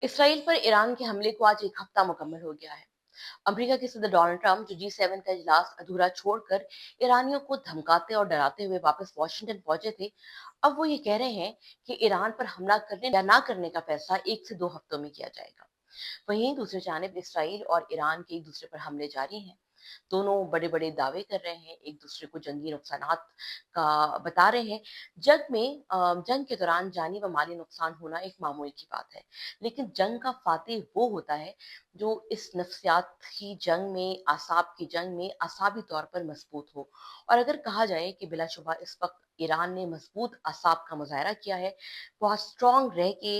Israel पर Iran के हमले को आज 1 हफ्ता मुकम्मल हो गया है। अमेरिका के सदर डोनाल्ड ट्रंप जो जी7 का इजलास अधूरा छोड़कर ईरानियों को धमकाते और डराते हुए वापस वॉशिंगटन पहुंचे थे, अब वो ये कह रहे हैं कि ईरान पर हमला करने या ना करने का फैसला 1 से 2 हफ्तों में किया जाएगा। वहीं दूसरी जानिब इसराइल और ईरान के एक दूसरे पर हमले जारी हैं। दोनों बड़े-बड़े दावे कर रहे हैं, एक दूसरे को जंगी नुकसानात का बता रहे हैं। जंग के दौरान जानी व माली नुकसान होना एक मामूली की बात है, लेकिन जंग का फ़ातिह वो होता है, जो इस नफ्सियाती जंग में, आसाब की जंग में असाबी तौर पर मज़बूत हो। और अगर कहा जाए कि बिलाशुबा इस वक़्त ईरान ने मज़बूत असाब का मुज़ाहरा किया है, बहुत स्ट्रॉन्ग रह के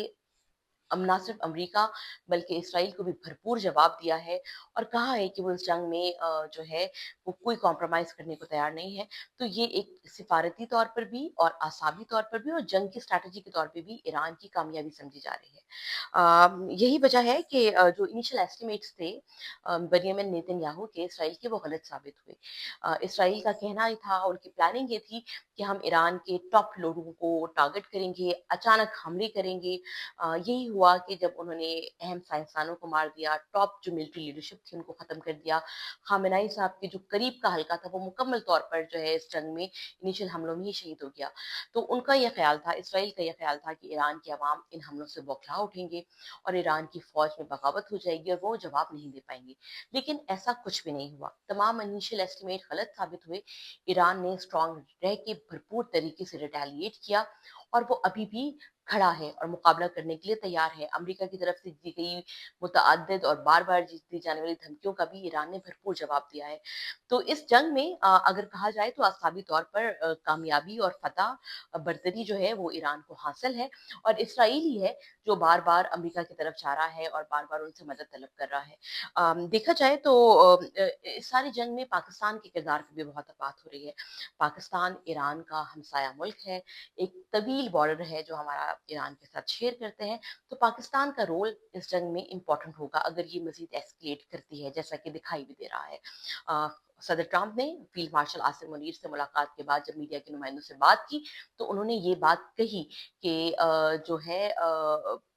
ना सिर्फ अमेरिका बल्कि इसराइल को भी भरपूर जवाब दिया है और कहा है कि वो इस जंग में जो है वो कोई कॉम्प्रोमाइज़ करने को तैयार नहीं है। तो ये एक सिफारती तौर पर भी और आसाबी तौर पर भी और जंग की स्ट्रैटेजी के तौर पे भी ईरान की कामयाबी समझी जा रही है। यही वजह है कि जो इनिशियल एस्टिमेट्स थे बेंयामिन नेतन्याहू के इसराइल के वो गलत साबित हुए। इसराइल का कहना ये था, उनकी प्लानिंग ये थी कि हम ईरान के टॉप लोगों को टारगेट करेंगे, अचानक हमले करेंगे। यही हुआ कि जब उन्होंने अहम साइंसदानों को मार दिया, टॉप जो मिलिट्री लीडरशिप थी उनको खत्म कर दिया। खामेनेई साहब के जो करीब का हल्का था वो मुकम्मल तौर पर जो है इस जंग में इनिशियल हमलों में ही शहीद हो गया। तो उनका ये ख्याल था, इसराइल का ये ख्याल था कि ईरान के अवाम इन हमलों से बौखला उठेंगे और ईरान की फौज में बगावत हो जाएगी और वो जवाब नहीं दे पाएंगे। लेकिन ऐसा कुछ भी नहीं हुआ। तमाम इनिशियल एस्टिमेट गलत साबित हुए। ईरान ने स्ट्रांग रह के भरपूर तरीके से रिटेलिएट किया और वो अभी भी खड़ा है और मुकाबला करने के लिए तैयार है। अमेरिका की तरफ से दी गई मुतअद्दिद और बार-बार दी जाने वाली धमकियों का भी ईरान ने भरपूर जवाब दिया है। तो इस जंग में अगर कहा जाए तो आसाबी तौर पर कामयाबी और फतह बरतरी जो है वो ईरान को हासिल है और इसराइल ही है जो बार-बार अमेरिका की तरफ जा रहा है और बार-बार उनसे मदद तलब कर रहा है। देखा जाए तो इस सारी जंग में पाकिस्तान के किरदार की भी बहुत बात हो रही है। पाकिस्तान ईरान का हमसाया मुल्क है, एक तवील बॉर्डर है जो हमारा ईरान के साथ शेयर करते हैं, तो पाकिस्तान का रोल इस जंग में इम्पोर्टेंट होगा अगर ये मज़ीद एस्केलेट करती है, जैसा कि दिखाई भी दे रहा है। अ, सदर ट्रंप ने फील्ड मार्शल आसिम मुनीर से मुलाकात के बाद जब मीडिया के नुमाइंदों से बात की, तो उन्होंने ये बात कही कि जो है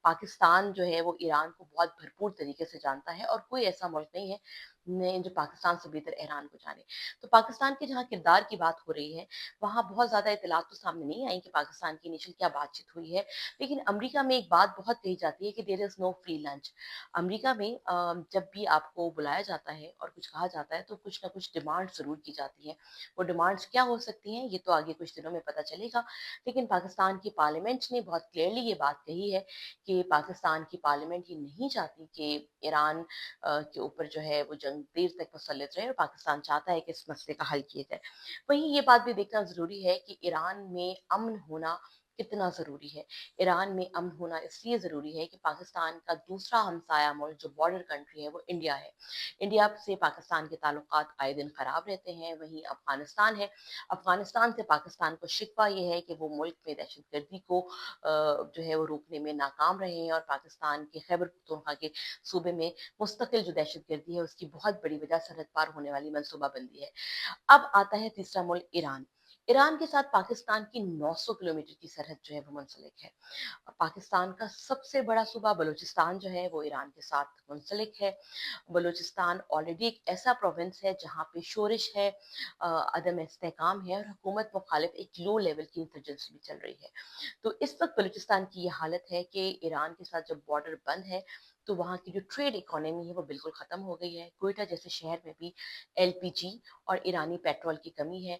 पाकिस्तान जो है वो ईरान को बहुत भरपूर तरीके से जानता है और कोई ऐसा मुल्क नहीं है जो पाकिस्तान से बेहतर ईरान को जाने। तो पाकिस्तान के जहाँ किरदार की बात हो रही है, वहाँ बहुत ज़्यादा इत्तलात तो सामने नहीं आई कि पाकिस्तान की इनिशियल क्या बातचीत हुई है। लेकिन अमेरिका में एक बात बहुत कही जाती है कि there is no free lunch. America में जब भी आपको बुलाया जाता है और कुछ कहा जाता है तो कुछ ना कुछ डिमांड ज़रूर की जाती हैं। वो डिमांड्स क्या हो सकती हैं, ये तो आगे कुछ दिनों में पता चलेगा। लेकिन पाकिस्तान की पार्लियामेंट ने बहुत क्लियरली ये बात कही है कि पाकिस्तान की पार्लियामेंट ये नहीं चाहती कि ईरान के ऊपर जो है वो जंग देर तक मुसल्लत रहे और पाकिस्तान चाहता है कि इस मसले का हल किया जाए। वहीं ये बात भी देखना ज़रूरी है कि ईरान में अमन होना कितना ज़रूरी है। ईरान में अमन होना इसलिए ज़रूरी है कि पाकिस्तान का दूसरा हमसाया मुल्क जो बॉर्डर कंट्री है वो इंडिया है। इंडिया से पाकिस्तान के ताल्लुकात आए दिन ख़राब रहते हैं। वहीं अफ़गानिस्तान है। अफ़गानिस्तान से पाकिस्तान को शिकवा ये है कि वो मुल्क में दहशतगर्दी को जो है वो रोकने में नाकाम रहे हैं और पाकिस्तान के खैबर पख्तूनख्वा के सूबे में मुस्तकिल जो दहशतगर्दी है उसकी बहुत बड़ी वजह सरहद पार होने वाली मनसूबाबंदी है। अब आता है तीसरा मुल्क ईरान। ईरान के साथ पाकिस्तान की 900 किलोमीटर की सरहद जो है वो मुंसलिक है। पाकिस्तान का सबसे बड़ा सूबा बलूचिस्तान जो है वो ईरान के साथ मुंसलिक है। बलूचिस्तान ऑलरेडी एक ऐसा प्रोविंस है जहाँ पे शोरिश है, अदम इस्तेहकाम है और हुकूमत मुखालिफ एक लो लेवल की इंसर्जेंसी भी चल रही है। तो इस वक्त बलूचिस्तान की ये हालत है कि ईरान के साथ जब बॉर्डर बंद है तो वहाँ की जो ट्रेड इकोनॉमी है वो बिल्कुल ख़त्म हो गई है। क्वेटा जैसे शहर में भी एलपीजी और ईरानी पेट्रोल की कमी है।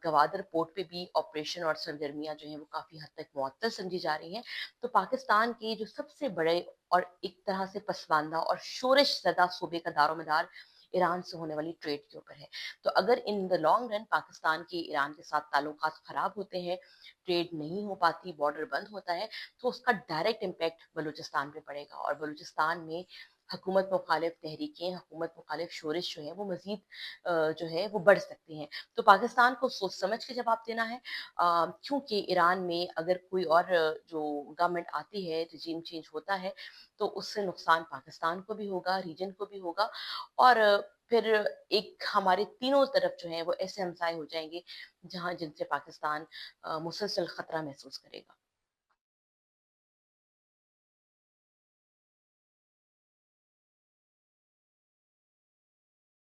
गवादर पोर्ट पे भी ऑपरेशन और सरगर्मियाँ जो हैं वो काफ़ी हद तक मुअत्तल समझी जा रही हैं। तो पाकिस्तान के जो सबसे बड़े और एक तरह से पसमानदा और शोरिश ज़दा सूबे का दारोमदार ईरान से होने वाली ट्रेड के ऊपर है। तो अगर in the long run Pakistan के ईरान के साथ ताल्लुकात ख़राब होते हैं, ट्रेड नहीं हो पाती, बॉर्डर बंद होता है, तो उसका डायरेक्ट इम्पैक्ट बलूचिस्तान पे पड़ेगा और बलूचिस्तान में हुकूमत मुखालिफ तहरीकें, हुकूमत मुखालिफ शोरिश जो है वो मज़ीद जो है वो बढ़ सकती हैं। तो पाकिस्तान को सोच समझ के जवाब देना है, क्योंकि ईरान में अगर कोई और जो गवर्नमेंट आती है, रिजीम चेंज होता है, तो उससे नुकसान पाकिस्तान को भी होगा, रीजन को भी होगा और फिर एक हमारे तीनों तरफ जो है वो ऐसे हमसाए हो जाएँगे, जहाँ जिनसे पाकिस्तान मुसलसल खतरा महसूस करेगा।